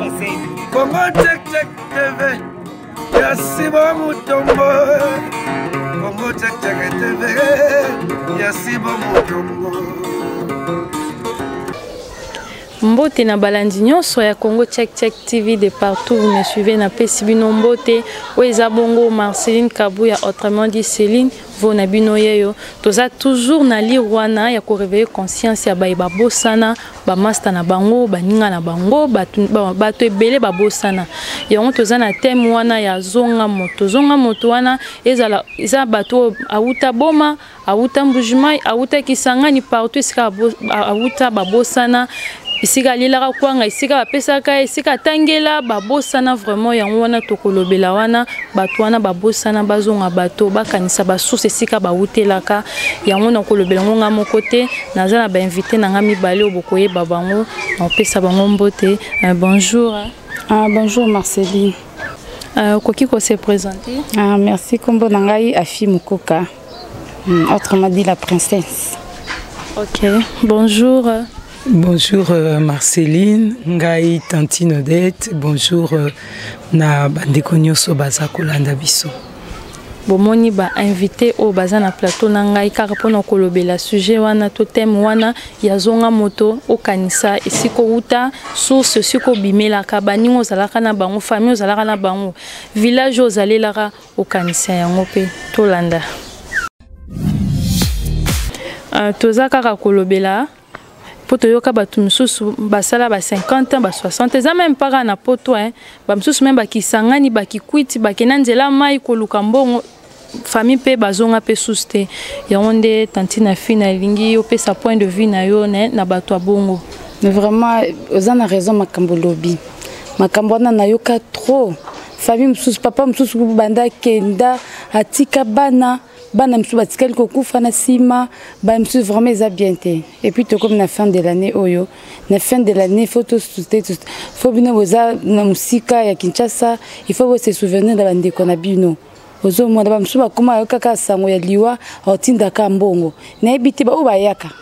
Congo Check Check TV, Yasibo Mutombo. Congo Check Check TV, Yasibo Mutombo. Mbote na balandi nyonso ya Congo Check Check TV de partout vous me suivez na pesibino mbote oeza bongo Marceline Kabuya autrement dit Céline vona bino yeyo toza toujours na lirwana ya ko réveiller conscience ya bayi babosana ba master na bango baninga na bango bato ebele babosana yango toza na thème wana ya zonga moto wana eza bato awuta boma awuta mbujimai awuta kisangani partout esika awuta babosana isika lilaka kwanga isika bapesaka isika tangela babosana vraiment yango wana tokolobela wana bato wana babosana bazonga bato bakanisa basource isika bawutelaka yango na kolobela ngo ngamo côté naza na ba invité na ngami bale obokoyeba bango na pesa bango mbote. Bonjour. Bonjour Marceline. Koki ko se présenter. Merci kombo nangai Afi Mukoka. Autrement dit la princesse. OK. Bonjour. Bonjour Marceline, ngai Tantine Odette. Bonjour na bandeko nyonso baza kolanda biso. Bomoni ba invité au baza na plateau na ngai kaka pona kolobela sujet wana to thème wana ya zonga moto o kanisa esiko uta source siko bimela ka baningo zalaka na bango famille zalaka na bango village ozalelaka o kanisa yango pe to landa. Toza kaka kolobela poto yoka batu misusu basala ba 50 ans ba 60 ans même pas na poto ba misusu même bakisangani bakikwiti bakena nzela mai koluka mbongo famille pe bazonga pe suste yango nde tantina fina lingi yo pe sa point de vue na yo na bato bongo. Mais vraiment ozana raison makambo lobi makambo na yoka trop famille misusu papa misusu banda kenda atika bana msusu batikali kokufa na sima ba msusu vraiment eza bien te et puis to comme na fin de l'année oyo na fin de l'année faut tout faut bino boza na musika ya Kinshasa il faut se souvenir de bandeko na bino ozo mwana ba msusu bakoma yo kaka sango ya liwa otinda ka mbongo na ebiti ba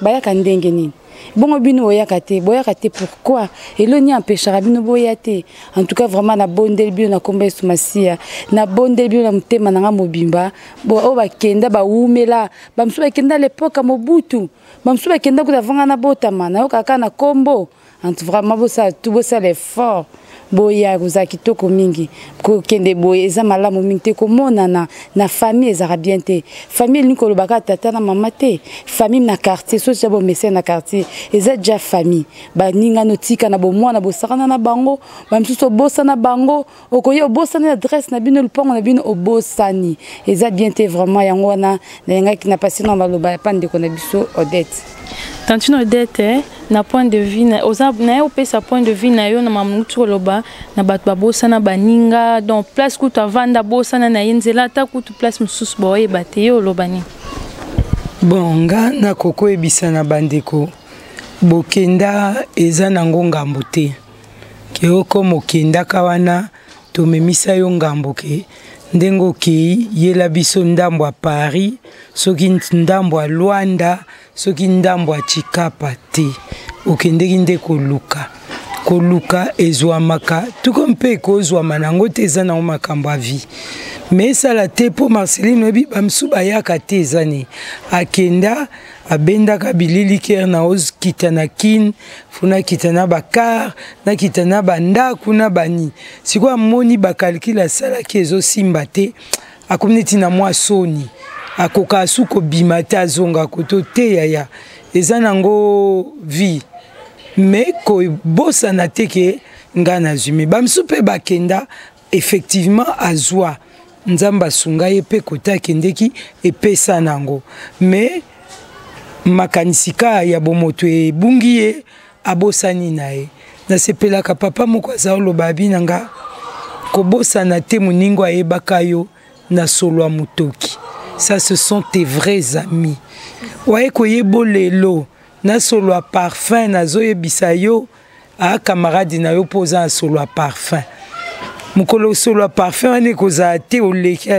bayaka ndenge nini bongo bino boyaka te pourquoi eloni empêchera bino boyate en tout cas vraiment na bondel bio na komba sumasia na bondel bio na mutema na mobimba bo o bakenda ba umela ba msusu bakenda l'époque Mobutu ba msusu bakenda kutavanga na botama na kaka na kombo en tout vraiment bosa l'effort boya kuza kitoko mingi ko kende boye eza malamu mingi te komona na famille ezara bien te famille ni kolobaka tata na mama te famille na quartier so jabo messé na quartier eza déjà famille ba ninga notika na bo mwana bo sakana na bango ba msuso bosa na bango okoye obosa na adresse na bino lupongo na bino obosani eza bien te vraiment yango wana nga ki na passé na maloba pande ko na biso Odette. Tantine Odette na point de vue na oza na yo pe sa point de vue na yo na mamutu loba na bato babosa na baninga donc place kutu avanda bosa na yenzela ta kutu place mususu boye bate yo lobani. Bon nga na koko ebisa na bandeko bokenda eza na ngambo te ke oko mokenda kawana to memisa yo ngambo ke ndengo ki yela biso ndambo a Paris soki ndambo a Luanda soki ndambo a Chikapa te okendeki nde koluka ezwamaka tuko mpe kozwama nango te eza na makambo a vie mais esala te po Marceline oyebi bamsu bayaka te ezani akenda abendaka bilili ker na ozokita na kin funa kita na bakar na kita na bandaku na bani sikoyo amoni bakalkile asalaki ezosimba te akomi neti na mwa soni akoka asu kobima te azonga koto te yaya eza nango vie mais kobosana te ke nga nazwi bamsu mpe bakenda effectivement azwa nzambe asunga ye mpe kota akendeki epesa nango mais makanisika ya bomoto ebungi ye abosani na ye nasepelaka papa moko aza oloba abinanga kobosana te moningo ayebaka yo na solo ya motoki ça ce sont tes vrais amis waye koyebo lelo na solo ya parfum nazoyebisa yo a camarade na yo mpo oza na solo ya parfum mokolo solo ya parfum wane kozala te oleki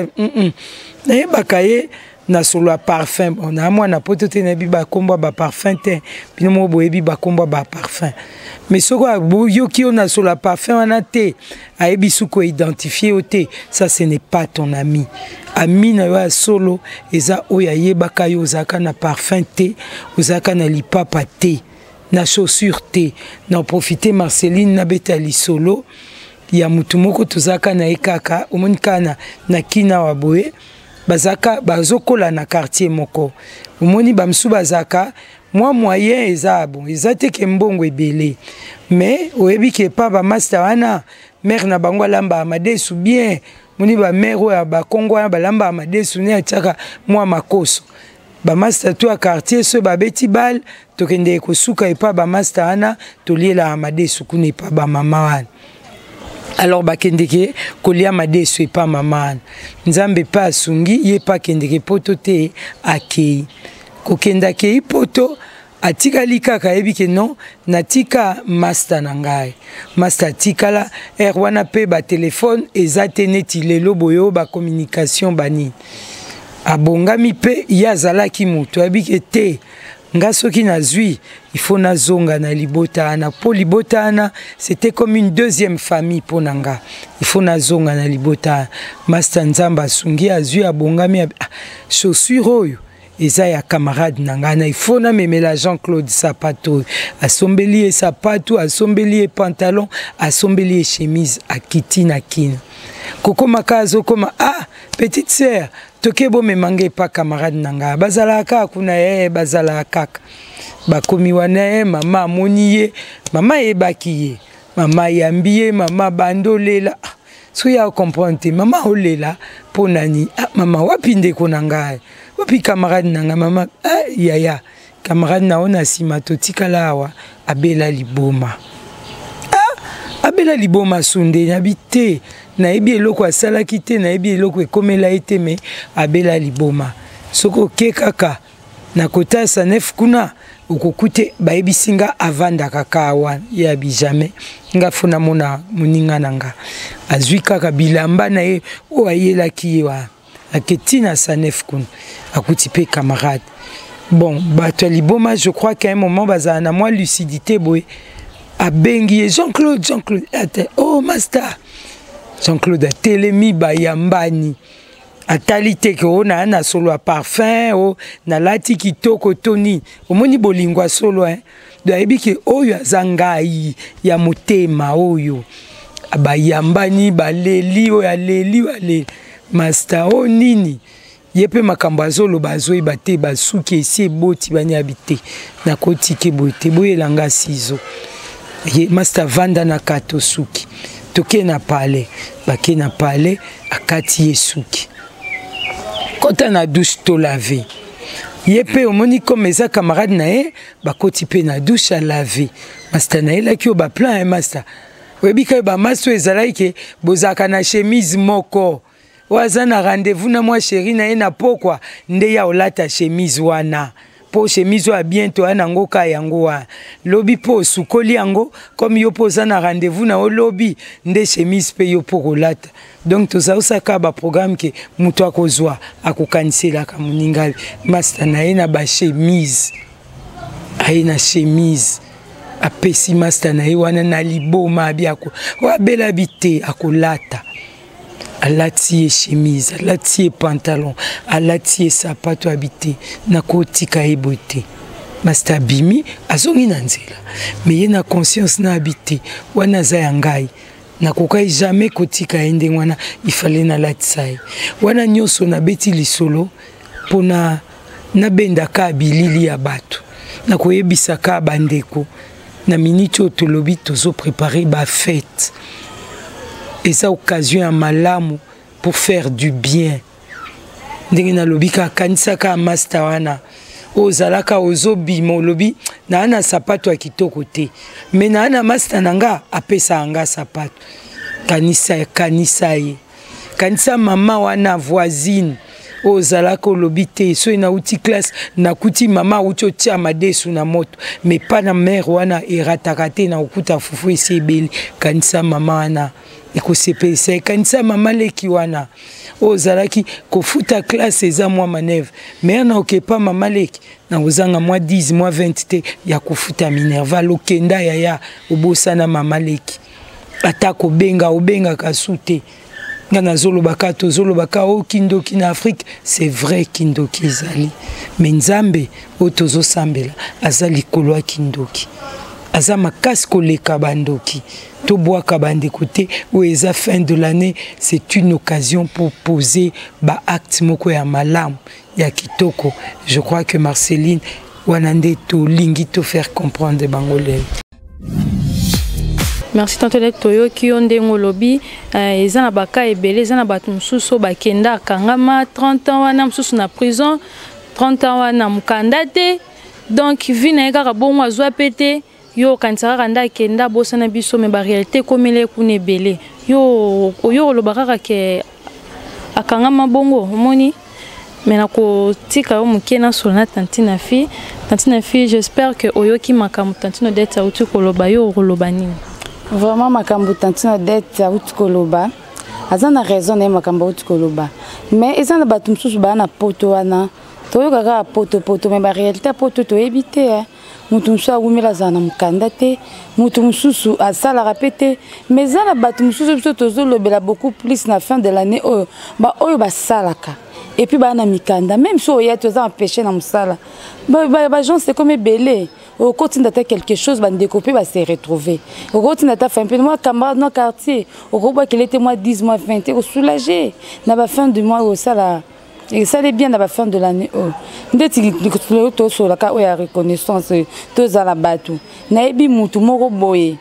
nayebaka ye na solo ya parfum na mwana poto te nayebi bakombo ba parfum te bino mo boyebi bakombo ba parfum mais soko yoki on a sur la parfum wana te ayebi suko identifier ote, ça ce n'est pas ton ami. Ami na yo solo eza oya yebaka yo ozaka na parfum te, ozaka na lipapa te, na chaussure te, na profiter Marceline na betali solo ya mutu moko tozaka na ekaka omoni kana na kina waboye bazaka bazokola na quartier moko omoni bamsu bazaka moi moyen eza bon eza te ke mbongo ebele mais oyebi ke pa ba master wana mère na bango lamba amadesu bien moni ba mère ya ba Kongo wana balamba amadesu ne ataka moi makoso ba master to a quartier so ba beti bal tokende kosuka e pa ba master wana toliela amadesu kune pa ba mama wana. Alors bakendeke kolia madesu pa mama nzambe pa sungi ye pa kendeke poto te akei kokenda kei poto atika likaka yebi ke non natika master nangai master tikala wana pe ba téléphone ezate neti lelo boyo ba communication bani abongami pe yazalaki mutu yebi ke te nga soki nazwi il faut nazonga na libota na po libota na c'était comme une deuxième famille pour nanga il faut nazonga na libota master nzamba sungi azwi abongami chaussure oyo eza ya camarade nanga na il faut na memela Jean-Claude sapato asombeli sapato asombeli pantalon asombeli chemise akiti na kina koko makazo koma petite sœur tokebo me mange pa camarade nanga bazalaka kuna bazalaka bakomi wana mama moniye mama ebaki mama yambiye mama bandolela so ya comprendre mama olela ponani mama wapi ndeko nanga wapi camarade nanga mama yaya camarade na ona sima totikala awa abela liboma abela liboma sunde nabite na ebi eloko asalaki te na ebi eloko ekomela ete me abela liboma soko ke kaka na kota sa nef kuna ukukute baebi singa avanda kaka wan ya bijame nga fona mona muninga nanga azwi kaka bilamba na ye o ayela ki wa aketina sa nef kuna akuti pe camarade bon bato liboma je crois qu'à un moment bazana na moi lucidité boy abengi Jean-Claude oh master Jean-Claude atelemi bayambani atali te ke ona na solo parfum na lati kitoko toni omoni bolingwa solo do ayebi ke oyo azangai ya motema oyo bayambani baleli oyo aleli wale master nini yepe makambo azolo bazoi bate basuki esi eboti bani habite na kotike bote boyelanga sizo ye master vanda na kato suki toke na pale bake na pale akati yesuki kota na douche to laver yepe omoni comme eza camarade na ye bakoti pe na douche a laver master na elaki o ba plan master webi ka ba master ezalaki ke bozaka na chemise moko waza na rendez-vous na moi chérie na ye na pokwa nde ya olata chemise wana po chemise wa bientôt anango ka yango wa lobi po sukoli yango comme yo poza na rendez-vous na lobi nde chemise pe yo po kolata donc toza osaka ba programme ke muto akozwa akokanisela ka muninga master na ye na ba chemise aye na chemise apesi master na ye wana na liboma biako wa bela bite akolata alati chemise alati pantalon alati sapato habité na kotika ebote master bimi azongi na nzela mais ye na conscience na habité wana za yangai na kokai jamais kotika ende wana ifale na latsai wana nyoso na beti lisolo pona na benda ka bilili ya bato na koyebisa ka bandeko na minute otolobi tozo préparer ba fête et ça occasion à malamu pour faire du bien ndenge na lobika kanisaka master wana ozalaka ozobi mo lobi na ana sapato ya kitoko te mais na ana master nanga apesa anga sapato kanisa ye kanisa mama wana voisine ozalaka olobi te so na uti classe na kuti mama uti otia madesu na moto mais pas na mère wana erataka te na okuta fufu esi ebeli kanisa mama wana ekosepelisa kanisa mama leki wana ozalaki kofuta classe eza mwa manevre mais na okepa mama leki na ozanga mwa 10 mwa 20 te ya kofuta minerva lokenda yaya obosana mama leki atako obenga kasute ngana zolobaka to zolobaka o kindoki na Afrique c'est vrai kindoki ezali mais nzambe otozo sambela azali kolwa kindoki aza makasi koleka bandoki to boaka bandeko te ou eza fin de l'année c'est une occasion pour poser ba acte moko ya malamu ya kitoko. Je crois que Marceline wanande to lingi to faire comprendre bangolais. Merci Tantonet Toyo qui ont des ngolobi eza na baka ebele eza na batu mususu bakenda kangama 30 ans wana mususu na prison 30 ans wana mukanda te donc vina kaka bongo azwa pete yo kansaka kanda kenda bosana biso me ba réalité komele kuna ebele yo lobaka ke akangama bongo omoni mena ko tika yo mukena sona tantina fi j'espère que oyoki makambo tantino deta uti koloba yo kolobani. Vraiment makambo tantino deta uti koloba azana raison na makambo uti koloba mais ezana batu mususu bana poto wana toyokaka poto mais ba réalité poto to éviter mutu mususu awumela zana mukanda te mutu mususu asalaka pe te mais zana batu mususu biso tozolobela beaucoup plus na fin de l'année oyo basalaka et puis bana mikanda même si oya toza empêché na musala ba gens c'est comme belé au quotidien d'être quelque chose va découper va se retrouver au quotidien d'être fait un peu moi camarade dans quartier au groupe qu'il était moi 10 mois 20 au soulagé na ba fin du mois au sala et ça est bien na ba fin de l'année ndeti to so la ka oya reconnaissance to za la batu na ebi mutu moko boye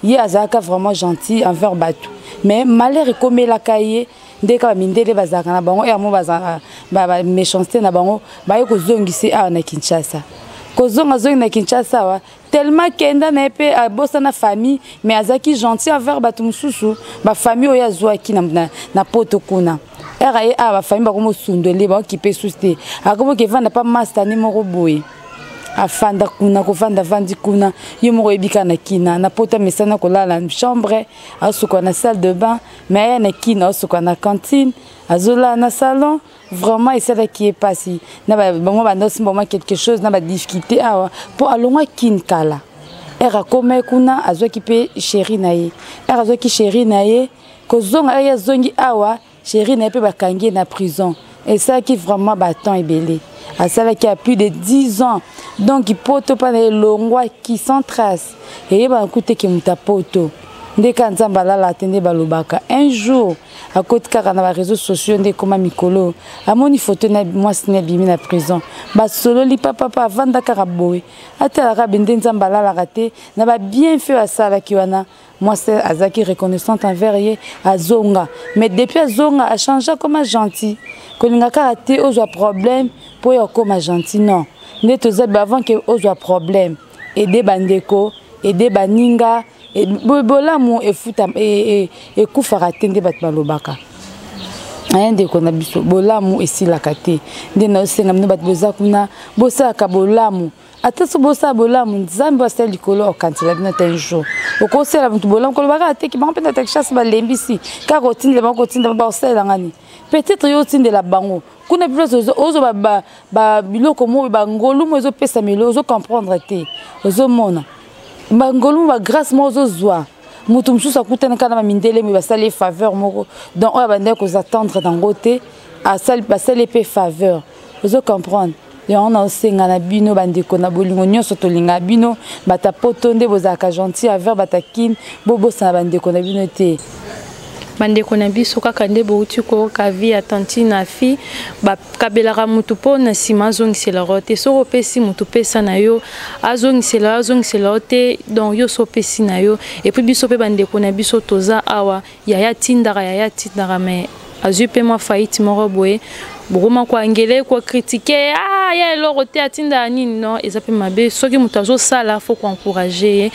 ye azaka vraiment gentil envers batu mais malheur comme la cahier ndeka mindele bazaka na bango ya mo bazaka ba méchanceté na bango ba yeko zongisi a na Kinshasa kozonga zongi na Kinshasa wa tellement kenda na pe abosa na famille mais azaki gentil envers batu mususu ba famille oya zwaki na poto kuna era ye a ba famille ba komo sundele ba okipe suste akomo ke vanda pa master ni moko boye afanda kuna ko vanda vandi kuna yo moko ebika na kina na poto mesana ko lala na chambre asuko na salle de bain mais na kina asuko na cantine azola na salon. Vraiment et c'est là qui est passé na ba bon ba ndosi moment quelque chose na ba difficulté pour alonga kinkala era comme kuna azoki pe chéri naye era azoki chéri naye ko zonga ya zongi awa chéri naye pe bakangi na prison et ça qui vraiment battant et belé à celle qui a plus de 10 ans donc il poto pas les longwa qui sans trace et ba écouter que mutapoto ndeka nzamba la atende balobaka un jour à côté car na réseaux sociaux ndé comme mikolo amoni photo na moi sina bimi na prison ba solo li papa vanda karaboy ata la bende nzamba la raté na ba bien fait à ça la kiwana moi c'est azaki reconnaissante envers ye azonga mais depuis azonga a changé comme gentil kolinga karaté aux problème pour yo comme gentil non ndé tozabe avant que aux problème aider bandeko aider baninga et bolamu e futa e kufara tende bat balobaka ayende kona biso bolamu esilaka te nde na osenga mno bat boza kuna bosaka bolamu ataso bosa bolamu nzambe asali likolo okantila bino te un jour okosela mutu bolamu kolobaka te ki bango pena tekshas balembisi ka kotinde bango kotinda ba osela ngani peut-être yo tinde la bango kuna plus ozo ba biloko mo ba ngolu mo ozo pesa melo ozo comprendre te ozo mona bangolu ba grâce mozo zwa mutu mususu akutana kana mindele mi basali faveur moko donc on va ko attendre dans côté à sali basali pe faveur vous comprendre et on a osenga na bino bandeko na bolingo nyonso tolinga bino bata potonde bozaka gentil envers batakin bobo sa bandeko na bino te bandeko na biso kaka nde bouti ko ka vie attentive na fi ba kabelaka mutu po na sima zongisela rote so pesi mutu pesa na yo azongisela rote donc yo so pesi na yo et puis biso pe bandeko na biso toza awa ya tindara mais azupe moi faillite moko boye bokoma koangele kokritike ya eloko te atinda nini non eza mpe mabe soki moto azosala faut koencourage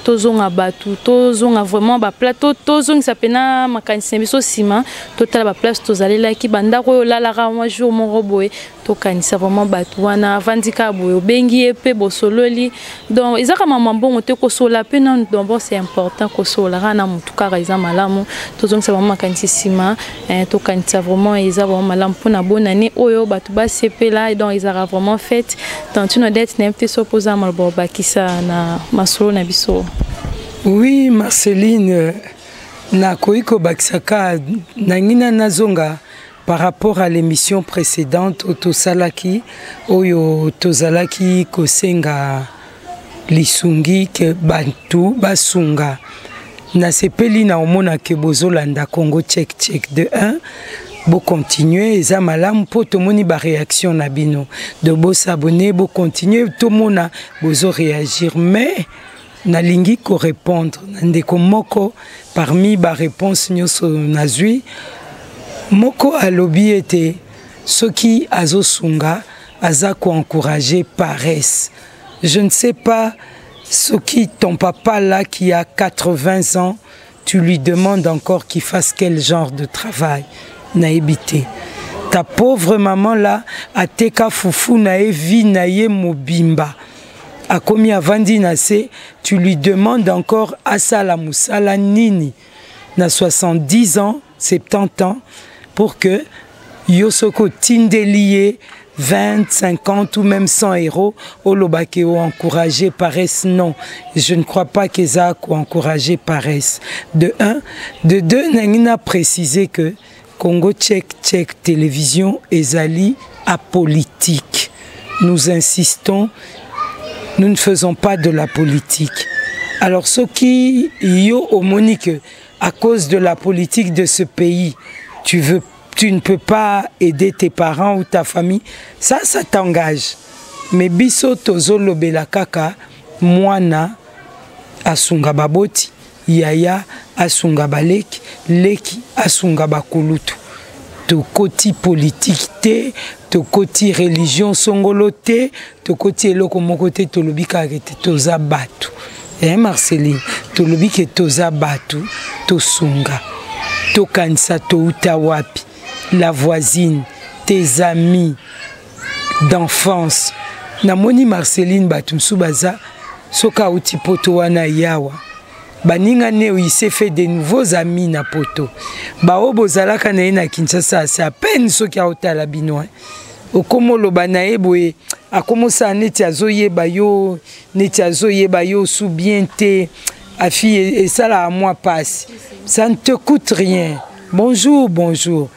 tozonga bato tozonga vraiment baplateau tozongisa mpena makanisi na biso nsima totala baplace tozalelaki bandako oyo olalaka mwa jour moko boye tokanisa vraiment bato wana avandika boye obengi ye mpe bosololi donc ezaka mama mbongo te kosola mpe nanu donc bon c'est important kosola kaka na motu kaka eza malamu tozongisa vraiment makanisi nsima tokanisa vraiment eza vraiment malamu mpona bonane oyo bato basepela donc ezaka vraiment fête tantino dete na mpe sopoza maloba bakisa na masolo na biso. Oui, Marceline, nakoki kobakisaka nangina nazonga par rapport à l'émission précédente tosalaki oyo tozalaki kosenga lisungi ke bantu basunga nasepeli na omona ke bozolanda Congo Tchèque de 1 bo continuer eza malamu po tomoni ba réaction na bino de bo s'abonner bo continuer tomona bozo réagir mais nalingi ko répondre ndeko moko parmi ba réponse nyonso nazwi moko alobi ete soki azosunga aza ko encourager paresse. Je ne sais pas soki ton papa là qui a 80 ans tu lui demandes encore qu'il fasse quel genre de travail. Naibité. Ta pauvre maman là a teka foufou nae vi nae mobimba. A komi avandi nase, tu lui demandes encore asala musala nini na 70 ans, 70 ans pour que yosoko tindelié 20, 50 ou même 100 euros au lobakeo encourager paresse. Non, je ne crois pas qu'ils aient encouragé paresse. De 1, de 2, n'a précisé que Congo Tchèque Télévision ezali apolitique. Nous insistons, nous ne faisons pas de la politique. Alors ce qui yo au monique à cause de la politique de ce pays, tu ne peux pas aider tes parents ou ta famille, ça t'engage. Mais biso tozo lobela kaka mwana asunga baboti. Yaya asunga baleki, leki asunga bakulutu. To koti politique te, to koti religion songolo te, to koti eloko moko te to lobi ka te toza batu. Marceline, to lobi ke toza batu, to sunga. To kanisa to uta wapi, la voisine, tes amis d'enfance. Namoni Marceline batu msubaza, soka uti poto wana yawa. Baninga neo il s'est fait de nouveaux amis na poto. Bao bozalaka na ina Kinshasa c'est à peine ce qui a otala bino. Okomo lo banae boye akomosa neti azoyeba yo neti azoyeba yo sous bien te afi et ça là à moi passe. Ça ne te coûte rien. Bonjour, bonjour.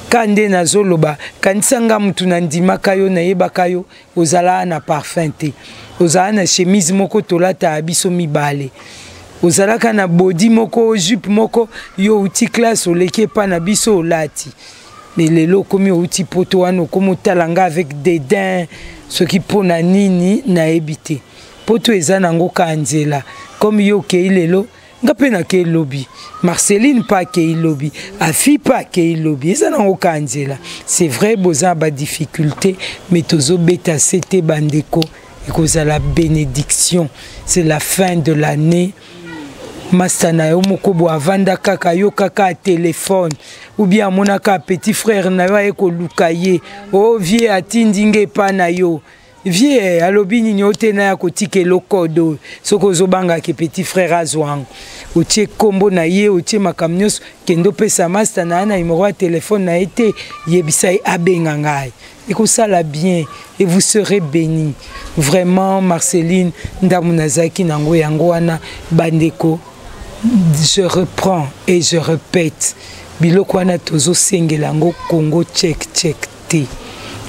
Kande nazoloba kanisanga mutu na ndimaka yo na yebaka yo ozala na parfum te. Ozala na chemise moko tolata abiso mibale. Ozalaka na body moko jupe moko yo uti classe oleke pa na biso olati. Mais lelo komi uti poto wana komo talanga avec dédain ce qui pona nini na ebité. Poto ezana ngo kanzela comme yo ke lelo ngape na ke lobby. Marceline pas ke lobby, Afi pas ke lobby. Ezana ngo kanzela. C'est vrai boza ba difficulté mais tozo beta c'était bandeko et cause à la bénédiction. C'est la fin de l'année. Mastana yo moko bo avanda kaka yo kaka téléphone ou bien monaka petit frère na yo eko lukaye o vie atindinge pa na yo vie alobi ni nyote na ko tike lokodo soko zobanga ke petit frère azwang o tie kombo na ye o tie makamnyos kendo pesa mastana na numéro téléphone na été yebisai abenga ngai eko sala bien et vous serez bénis vraiment. Marceline ndamunazaki nango yango wana bandeko. Je reprends et je répète, Bilokwana tozo sengelango Congo Tchèque te.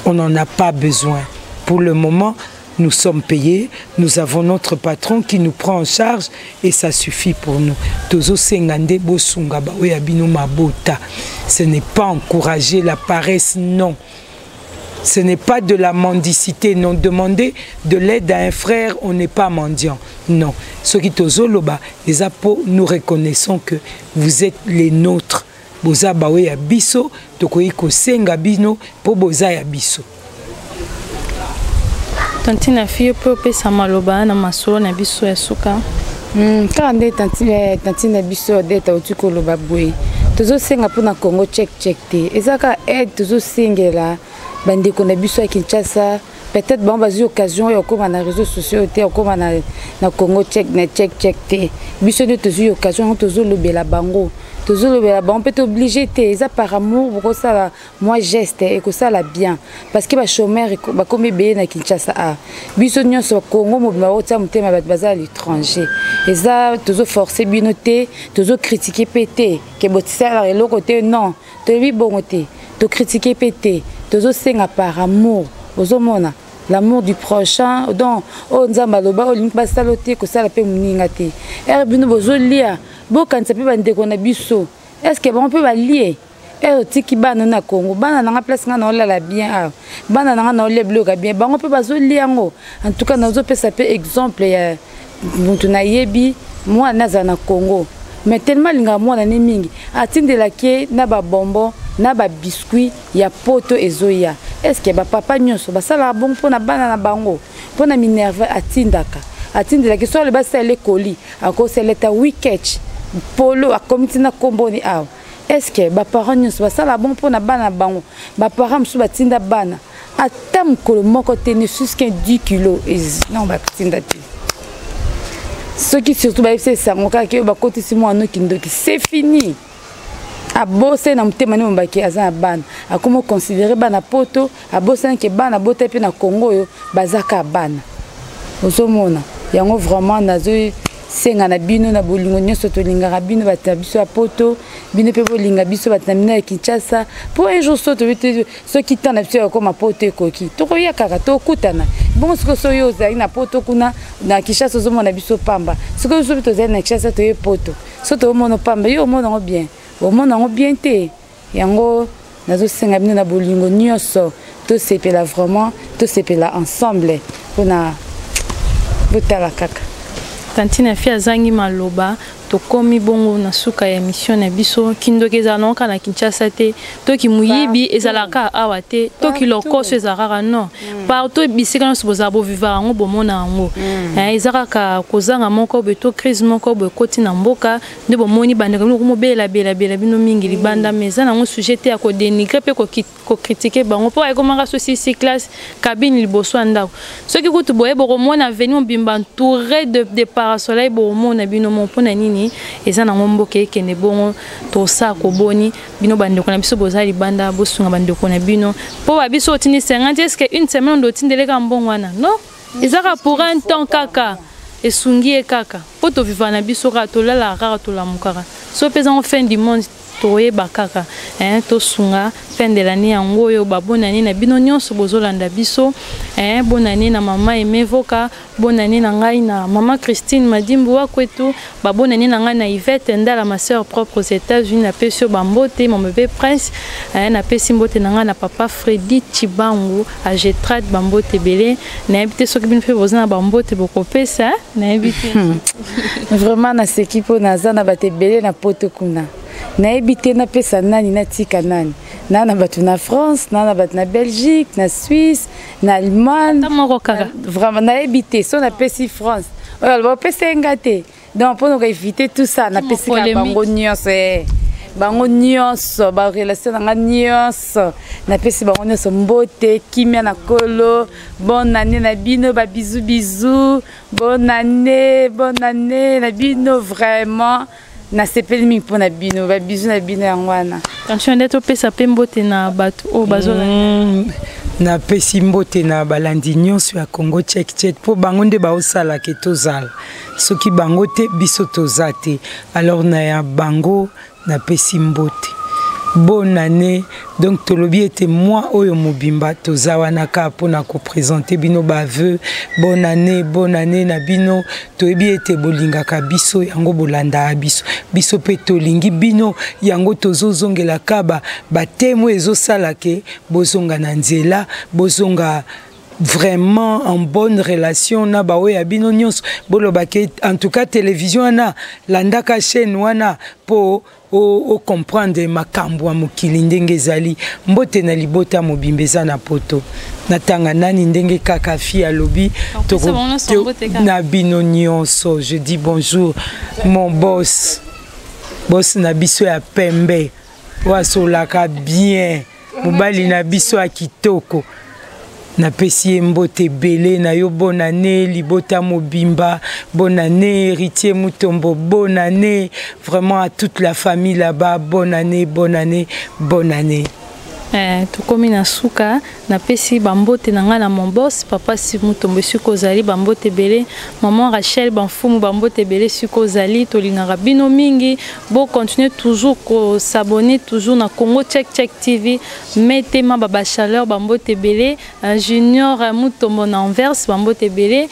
On n'en a pas besoin. Pour le moment, nous sommes payés, nous avons notre patron qui nous prend en charge et ça suffit pour nous. Tozo sengande bosunga ba oyabino mabota. Ce n'est pas encourager la paresse, non. Ce n'est pas de la mendicité, non. Demander de l'aide à un frère, on n'est pas mendiant. Non. Ce qui tozoloba, les apôtres, nous reconnaissons que vous êtes les nôtres. boza bawe ya biso tokoki kosenga bino mpo boza ya biso. Tanti na fille peut pesa maloba na masolo na biso ya suka. Kaka nde tanti na biso deta uti koloba boye tozosenga mpona Congo check te ezaka aide tozosengela bandeko na biso ya Kinshasa peut-être bango bazwi occasion ya okóma na réseaux sociaux te okóma na Congo check te biso nde tozwi occasion yango tozolobela bango mpe t'obligé te eza par amour bokosala moi geste ekosala bien parce que bachômeur bakomi ebele na Kinshasa biso nyonso Congo mobima otia motema bato baza à l'étranger eza tozoforce bino te tozocritique mpe te ke botisala eloko te non tolobi bongo te tocritique mpe te tozosenga par amour ozomona l'amour du prochain donc nzambe aloba olingi basala te kosala mpe moninga te ere bino bozolia bokanisa mpe bandeko na biso estce bango mpe balie ere otiki bana na Congo bana nanga place nga naolala bien bana nanga naolia biloko bien bango mpe bazolia yango en tout cas nazopesa mpe exemple ya motu nayebi mwana naza na Congo mais tellement linga mwana ne mingi atindelaki na babombo na babiskuit ya poto ezoya estce bapapa nyonso basalaka bongo mpona bana na bango mpona minerve atindelaki so le basala ekoli akoseleta wiketch polo akomiti na komboni awa estce baparent nyonso basala bongo mpona bana na bango baparent mosusu batinda bana ata mokolo moko te ne jusqu'à 10 kilos non batinda te soki surtout bayebisa esango kaka oyo bakotisi mwana nokindoki c'est fini abose na motema ne mombaki aza na bana akoma considéré bana poto abosani ke bana bota mpe na Congo oyo bazaka bana ozomona yango vraiment nazosenga na bino na bolingo nyonso tolingaka bino bato na biso ya poto bino mpe bolinga biso bato na bino ya Kinshasa mpo un jour soki ntan na biso yakoma poto ekoki tokoya kaka tokutana bongo soki soki ozali na poto kuna na Kinshasa ozomona biso pamba soki soki tozali na Kinshasa toye poto so toomona pamba yo omona yango bien omona yango bien te yango nazosenga bino na bolingo nyonso tosepela vraiment tosepela ensemble mpona botala kaka tanti na fille azangi maloba tokomi bongo na suka ya mission na biso kindoki ezalaka na Kinshasa te toki muyibi ezalaka awa te toki lokoso ezalaka non partout bisika nyonso bozala bovivaka yango bomona yango ezalaka kozanga moko boye to crise moko boye ekoti na mboka nde bomoni bandeko bino komobelabela bino mingi libanda mais eza nango sujet te ya kodenigre mpe kokritike bango mpo ekomaka so sisi classe cabine liboso ya ndako soki kutu boye bokomona aveni mobimba entouré de parasoleil bomona bino mo mpona nini eza nango mboka ekende bongo tosala koboni bino bandeko na biso boza libanda bosunga bandeko na bino mpo babiso otindi 50 est-ce que une semaine ndo otindeleka mbongo wana non ezaka pour un temps kaka esungi ye kaka mpo toviva na biso kaka tolala kaka tolamukaka so mpe ezango fin du monde toyeba kaka tosunga fin de l'année yango oyo babonani na bino nyonso bozolanda biso bonani na mama Emevoka bonani na ngai na mama Christine Madimbu wakwetu babonani na ngai na Yvette Ndala ma sœur propre aux États-Unis na pesio bambote mon bébé prince na pesi mbote na ngai na papa Freddy Chibangu a Jetrat bambote belé na habité soki bino fe bozana bambote bokopesa na habité vraiment na sekipo na zana bate belé na poto kuna nayebi te napesa nani natika nani na bato na France na bato na Belgique na Suisse na Allemagne vraiment nayebi te so napesi France oyo bapesa nga te donc mpo na koevite tout ça napesi ka bango nyonso barelation nanga nyonso napesi bango nyonso mbote kimia na kolo bonne année na bino bizu bonne année na bino vraiment na sepeli mingi mpona bino babizu na bino yango wana tension nde topesa mpe mbote na bato oyo bazolanda napesi mbote na balandi nyonso ya Congo check mpo bango nde baosalaka tozala soki bango te biso toza te alors na ya bango napesi mbote bonne année donc tolobi ete moi oyo mobimba toza wana ka mpona kopresente bino baveu bonne année na bino toyebi ete bolingaka biso yango bolandaka biso mpe tolingi bino yango tozozongelaka batemo ezosala ke bozonga na nzela bozonga vraiment en bonne relation na bawe ya bino nyonso bolobake en tout cas télévision wana landaka chaîne wana po o comprendre makambo ya mokili ndenge ezali mbote na libota mobimba eza na poto natanga nani ndenge kaka fi alobi na bino nyonso. Je dis bonjour mon boss na biso ya pembe wasolaka bien mobali na biso ya kitoko napesi ye mbote belé na yo bonne année libota mobimba bonne année héritier Mutombo bonne année vraiment à toute la famille là-bas bonne année bonne année bonne année. Tokomi na suka napesi bambote na nga na mon boss papa si Mutombo siko zali bambote belé maman Rachel bamfumu bambote belé siko zali tolingaka bino mingi bo continuer toujours ko s'abonner toujours na Congo Check Check TV mettez ma baba chaleur bambote belé junior Mutombo na Anvers bambote belé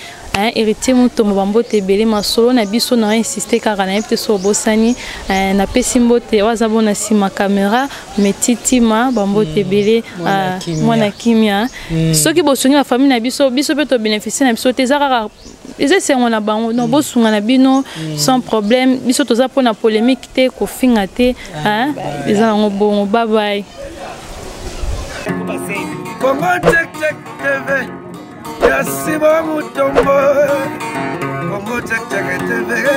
héritier Mutombo bambote belé masolo na biso na insister kaka na yepte so bosani na pesi mbote wazabona sima caméra metitima bambote belé mwana kimia soki bosungi la famille na biso pe to bénéficier na biso tezaka eza sengo na bango no bosunga na bino sans problème biso toza pona polémique te ko finga te eza ngo bongo bye bye. Congo Check Check TV Yasiba Mutombo Congo Check Check TV